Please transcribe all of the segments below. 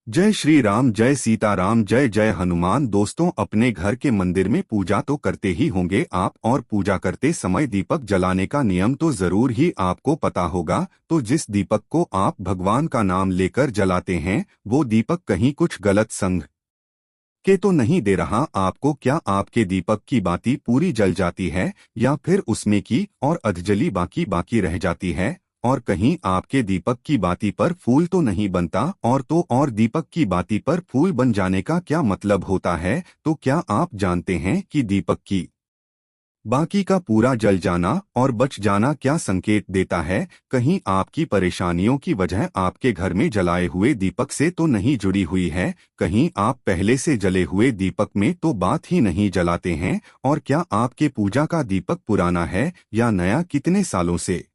जय श्री राम, जय सीताराम, जय जय हनुमान। दोस्तों, अपने घर के मंदिर में पूजा तो करते ही होंगे आप, और पूजा करते समय दीपक जलाने का नियम तो जरूर ही आपको पता होगा। तो जिस दीपक को आप भगवान का नाम लेकर जलाते हैं, वो दीपक कहीं कुछ गलत संग के तो नहीं दे रहा आपको? क्या आपके दीपक की बाती पूरी जल जाती है, या फिर उसमें की और अधजली बाकी बाकी रह जाती है? और कहीं आपके दीपक की बाती पर फूल तो नहीं बनता? और दीपक की बाती पर फूल बन जाने का क्या मतलब होता है? तो क्या आप जानते हैं कि दीपक की बाकी का पूरा जल जाना और बच जाना क्या संकेत देता है? कहीं आपकी परेशानियों की वजह आपके घर में जलाए हुए दीपक से तो नहीं जुड़ी हुई है? कहीं आप पहले से जले हुए दीपक में तो बात ही नहीं जलाते हैं? और क्या आपके पूजा का दीपक पुराना है या नया? कितने सालों से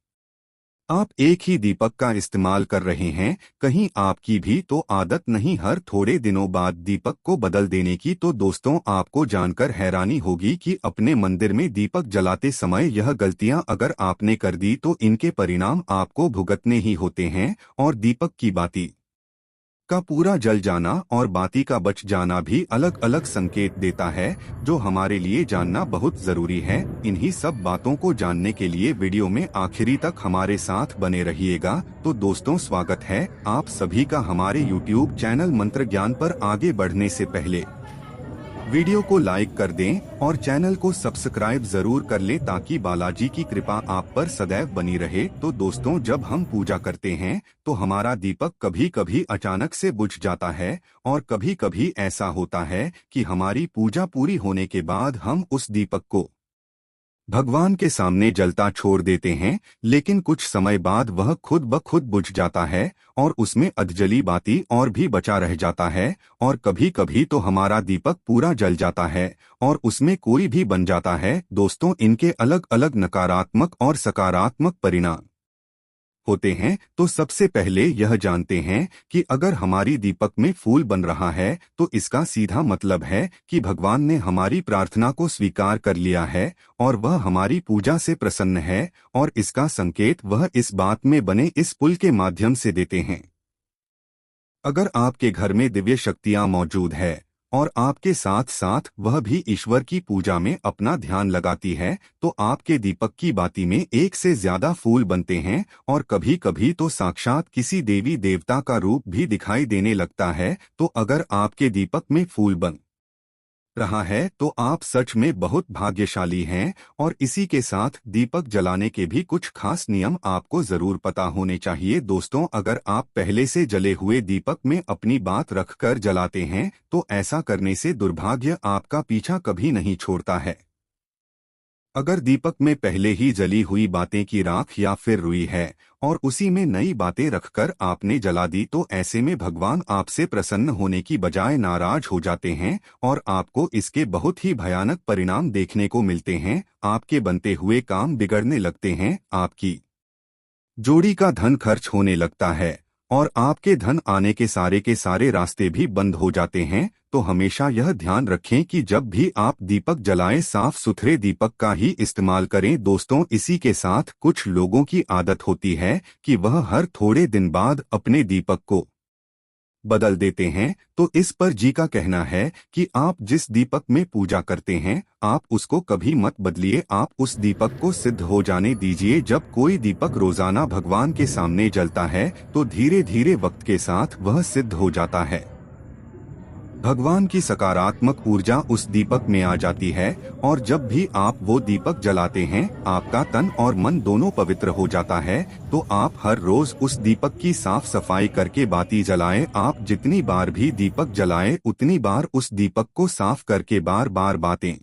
आप एक ही दीपक का इस्तेमाल कर रहे हैं? कहीं आपकी भी तो आदत नहीं हर थोड़े दिनों बाद दीपक को बदल देने की? तो दोस्तों, आपको जानकर हैरानी होगी कि अपने मंदिर में दीपक जलाते समय यह गलतियां अगर आपने कर दी तो इनके परिणाम आपको भुगतने ही होते हैं। और दीपक की बाती का पूरा जल जाना और बाती का बच जाना भी अलग अलग संकेत देता है, जो हमारे लिए जानना बहुत जरूरी है। इन्हीं सब बातों को जानने के लिए वीडियो में आखिरी तक हमारे साथ बने रहिएगा। तो दोस्तों, स्वागत है आप सभी का हमारे YouTube चैनल मंत्र ज्ञान पर। आगे बढ़ने से पहले वीडियो को लाइक कर दें और चैनल को सब्सक्राइब जरूर कर लें, ताकि बालाजी की कृपा आप पर सदैव बनी रहे। तो दोस्तों, जब हम पूजा करते हैं तो हमारा दीपक कभी कभी अचानक से बुझ जाता है, और कभी कभी ऐसा होता है कि हमारी पूजा पूरी होने के बाद हम उस दीपक को भगवान के सामने जलता छोड़ देते हैं, लेकिन कुछ समय बाद वह खुद ब खुद बुझ जाता है और उसमें अधजली बाती और भी बचा रह जाता है। और कभी कभी तो हमारा दीपक पूरा जल जाता है और उसमें कोई भी बन जाता है। दोस्तों, इनके अलग अलग नकारात्मक और सकारात्मक परिणाम होते हैं। तो सबसे पहले यह जानते हैं कि अगर हमारी दीपक में फूल बन रहा है तो इसका सीधा मतलब है कि भगवान ने हमारी प्रार्थना को स्वीकार कर लिया है और वह हमारी पूजा से प्रसन्न है। और इसका संकेत वह इस बात में बने इस पुल के माध्यम से देते हैं। अगर आपके घर में दिव्य शक्तियां मौजूद है और आपके साथ साथ वह भी ईश्वर की पूजा में अपना ध्यान लगाती है, तो आपके दीपक की बाती में एक से ज्यादा फूल बनते हैं, और कभी कभी तो साक्षात किसी देवी देवता का रूप भी दिखाई देने लगता है। तो अगर आपके दीपक में फूल बन रहा है तो आप सच में बहुत भाग्यशाली हैं। और इसी के साथ दीपक जलाने के भी कुछ खास नियम आपको जरूर पता होने चाहिए। दोस्तों, अगर आप पहले से जले हुए दीपक में अपनी बात रखकर जलाते हैं तो ऐसा करने से दुर्भाग्य आपका पीछा कभी नहीं छोड़ता है। अगर दीपक में पहले ही जली हुई बातें की राख या फिर रुई है और उसी में नई बातें रखकर आपने जला दी, तो ऐसे में भगवान आपसे प्रसन्न होने की बजाय नाराज हो जाते हैं और आपको इसके बहुत ही भयानक परिणाम देखने को मिलते हैं। आपके बनते हुए काम बिगड़ने लगते हैं, आपकी जोड़ी का धन खर्च होने लगता है और आपके धन आने के सारे रास्ते भी बंद हो जाते हैं। तो हमेशा यह ध्यान रखें कि जब भी आप दीपक जलाएं, साफ सुथरे दीपक का ही इस्तेमाल करें। दोस्तों, इसी के साथ कुछ लोगों की आदत होती है कि वह हर थोड़े दिन बाद अपने दीपक को बदल देते हैं। तो इस पर जी का कहना है कि आप जिस दीपक में पूजा करते हैं, आप उसको कभी मत बदलिए। आप उस दीपक को सिद्ध हो जाने दीजिए। जब कोई दीपक रोजाना भगवान के सामने जलता है तो धीरे धीरे वक्त के साथ वह सिद्ध हो जाता है। भगवान की सकारात्मक ऊर्जा उस दीपक में आ जाती है, और जब भी आप वो दीपक जलाते हैं, आपका तन और मन दोनों पवित्र हो जाता है। तो आप हर रोज उस दीपक की साफ सफाई करके बाती जलाएं। आप जितनी बार भी दीपक जलाएं, उतनी बार उस दीपक को साफ करके बार बार बातें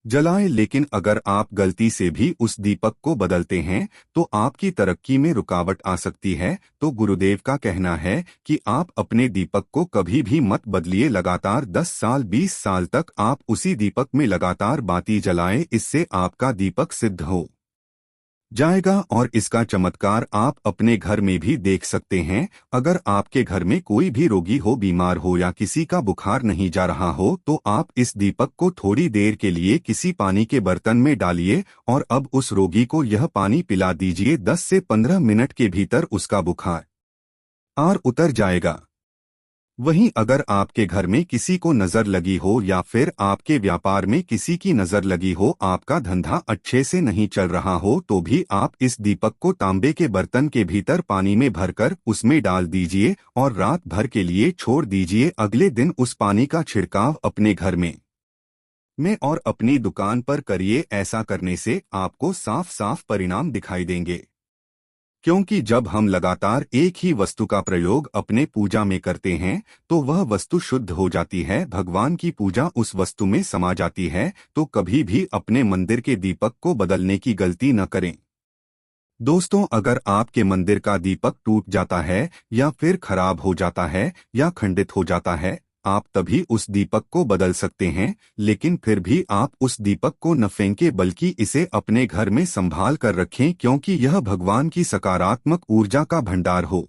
जलाएं। लेकिन अगर आप गलती से भी उस दीपक को बदलते हैं तो आपकी तरक्की में रुकावट आ सकती है। तो गुरुदेव का कहना है कि आप अपने दीपक को कभी भी मत बदलिए। लगातार 10 साल 20 साल तक आप उसी दीपक में लगातार बाती जलाएं। इससे आपका दीपक सिद्ध हो जाएगा और इसका चमत्कार आप अपने घर में भी देख सकते हैं। अगर आपके घर में कोई भी रोगी हो, बीमार हो या किसी का बुखार नहीं जा रहा हो, तो आप इस दीपक को थोड़ी देर के लिए किसी पानी के बर्तन में डालिए और अब उस रोगी को यह पानी पिला दीजिए। 10 से 15 मिनट के भीतर उसका बुखार उतर जाएगा। वहीं अगर आपके घर में किसी को नजर लगी हो या फिर आपके व्यापार में किसी की नजर लगी हो, आपका धंधा अच्छे से नहीं चल रहा हो, तो भी आप इस दीपक को तांबे के बर्तन के भीतर पानी में भरकर उसमें डाल दीजिए और रात भर के लिए छोड़ दीजिए। अगले दिन उस पानी का छिड़काव अपने घर में और अपनी दुकान पर करिए। ऐसा करने से आपको साफ साफ परिणाम दिखाई देंगे, क्योंकि जब हम लगातार एक ही वस्तु का प्रयोग अपने पूजा में करते हैं तो वह वस्तु शुद्ध हो जाती है, भगवान की पूजा उस वस्तु में समा जाती है। तो कभी भी अपने मंदिर के दीपक को बदलने की गलती न करें। दोस्तों, अगर आपके मंदिर का दीपक टूट जाता है या फिर खराब हो जाता है या खंडित हो जाता है, आप तभी उस दीपक को बदल सकते हैं, लेकिन फिर भी आप उस दीपक को न फेंकें बल्कि इसे अपने घर में संभाल कर रखें, क्योंकि यह भगवान की सकारात्मक ऊर्जा का भंडार हो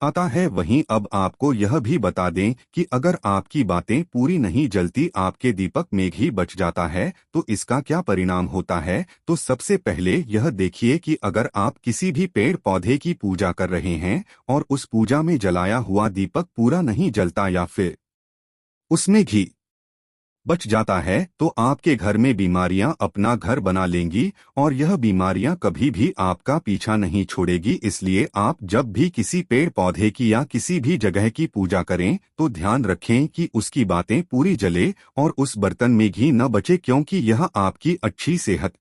आता है। वहीं अब आपको यह भी बता दें कि अगर आपकी बातें पूरी नहीं जलती, आपके दीपक में घी बच जाता है, तो इसका क्या परिणाम होता है। तो सबसे पहले यह देखिए कि अगर आप किसी भी पेड़ पौधे की पूजा कर रहे हैं और उस पूजा में जलाया हुआ दीपक पूरा नहीं जलता या फिर उसमें घी बच जाता है, तो आपके घर में बीमारियां अपना घर बना लेंगी और यह बीमारियां कभी भी आपका पीछा नहीं छोड़ेगी। इसलिए आप जब भी किसी पेड़ पौधे की या किसी भी जगह की पूजा करें तो ध्यान रखें कि उसकी बातें पूरी जले और उस बर्तन में घी न बचे, क्योंकि यह आपकी अच्छी सेहत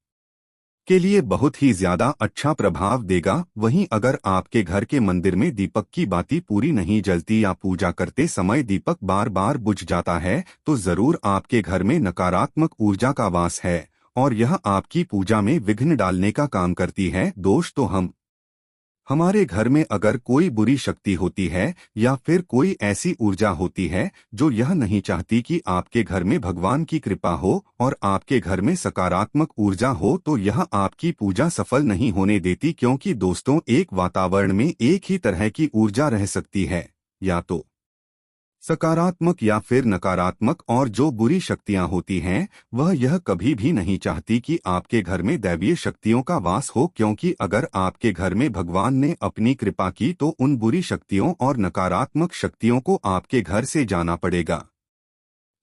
के लिए बहुत ही ज्यादा अच्छा प्रभाव देगा। वहीं अगर आपके घर के मंदिर में दीपक की बाती पूरी नहीं जलती या पूजा करते समय दीपक बार बार बुझ जाता है, तो जरूर आपके घर में नकारात्मक ऊर्जा का वास है और यह आपकी पूजा में विघ्न डालने का काम करती है। दोष तो हमारे घर में अगर कोई बुरी शक्ति होती है या फिर कोई ऐसी ऊर्जा होती है जो यह नहीं चाहती कि आपके घर में भगवान की कृपा हो और आपके घर में सकारात्मक ऊर्जा हो, तो यह आपकी पूजा सफल नहीं होने देती। क्योंकि दोस्तों, एक वातावरण में एक ही तरह की ऊर्जा रह सकती है, या तो सकारात्मक या फिर नकारात्मक, और जो बुरी शक्तियां होती हैं वह यह कभी भी नहीं चाहती कि आपके घर में दैवीय शक्तियों का वास हो, क्योंकि अगर आपके घर में भगवान ने अपनी कृपा की तो उन बुरी शक्तियों और नकारात्मक शक्तियों को आपके घर से जाना पड़ेगा।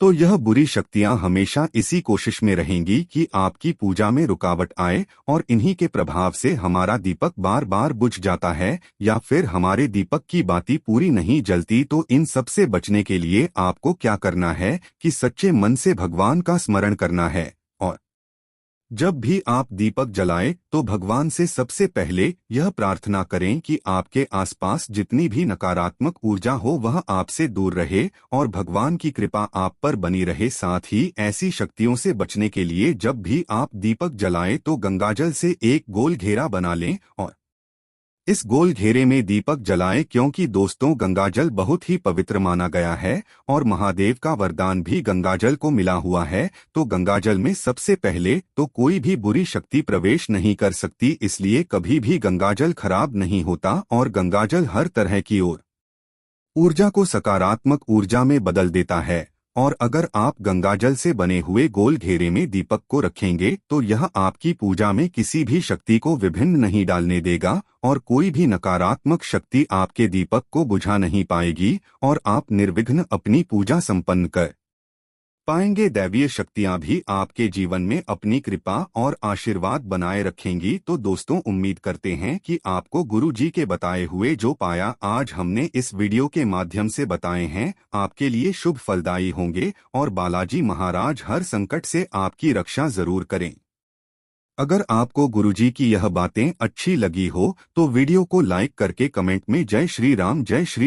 तो यह बुरी शक्तियां हमेशा इसी कोशिश में रहेंगी कि आपकी पूजा में रुकावट आए और इन्हीं के प्रभाव से हमारा दीपक बार बार बुझ जाता है या फिर हमारे दीपक की बाती पूरी नहीं जलती। तो इन सब से बचने के लिए आपको क्या करना है कि सच्चे मन से भगवान का स्मरण करना है और जब भी आप दीपक जलाएं तो भगवान से सबसे पहले यह प्रार्थना करें कि आपके आसपास जितनी भी नकारात्मक ऊर्जा हो वह आपसे दूर रहे और भगवान की कृपा आप पर बनी रहे। साथ ही ऐसी शक्तियों से बचने के लिए जब भी आप दीपक जलाएं तो गंगाजल से एक गोल घेरा बना लें और इस गोल घेरे में दीपक जलाएं, क्योंकि दोस्तों गंगाजल बहुत ही पवित्र माना गया है और महादेव का वरदान भी गंगाजल को मिला हुआ है। तो गंगाजल में सबसे पहले तो कोई भी बुरी शक्ति प्रवेश नहीं कर सकती, इसलिए कभी भी गंगाजल खराब नहीं होता और गंगाजल हर तरह की ऊर्जा को सकारात्मक ऊर्जा में बदल देता है। और अगर आप गंगाजल से बने हुए गोल घेरे में दीपक को रखेंगे तो यह आपकी पूजा में किसी भी शक्ति को विभिन्न नहीं डालने देगा और कोई भी नकारात्मक शक्ति आपके दीपक को बुझा नहीं पाएगी और आप निर्विघ्न अपनी पूजा संपन्न कर पाएंगे। दैवीय शक्तियां भी आपके जीवन में अपनी कृपा और आशीर्वाद बनाए रखेंगी। तो दोस्तों, उम्मीद करते हैं कि आपको गुरु जी के बताए हुए जो पाया आज हमने इस वीडियो के माध्यम से बताए हैं आपके लिए शुभ फलदायी होंगे और बालाजी महाराज हर संकट से आपकी रक्षा जरूर करें। अगर आपको गुरुजी की यह बातें अच्छी लगी हो तो वीडियो को लाइक करके कमेंट में जय श्री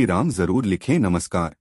राम जरूर लिखें। नमस्कार।